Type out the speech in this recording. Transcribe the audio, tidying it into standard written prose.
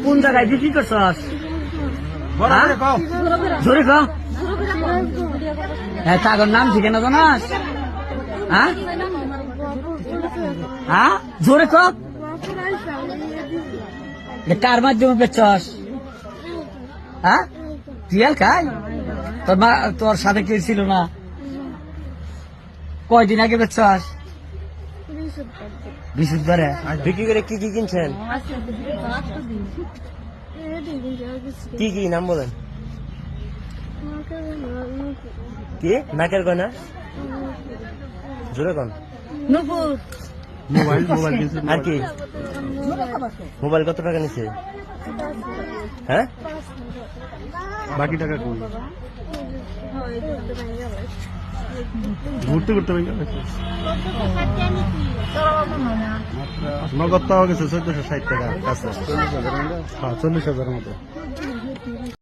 কোন জায়গায় বিক্রি করছস? জোরে ক। হ্যাঁ, তাগর নাম ঠিকানা জানাস? হ্যাঁ হ্যাঁ, জোরে ক। কার মাধ্যমে বেচছস? হ্যাঁ, রিয়াল খাই? তোর সাথে কে ছিল না? কয়দিন আগে বেচছস? বৃহস্পতিবারে। বিক্রি করে কি কি কিনছেন? কি কি নাম বলেন? কি নাকের গয়না? জোরে কন। মোবাইল কিনছে। আর কি? মোবাইল কত টাকা নিছে? হ্যাঁ, বাকি টাকা কই? ঘুরতে ঘুরতে নগদ পাওয়া গেছে 1460 টাকা কাছে। 40,000 মতো।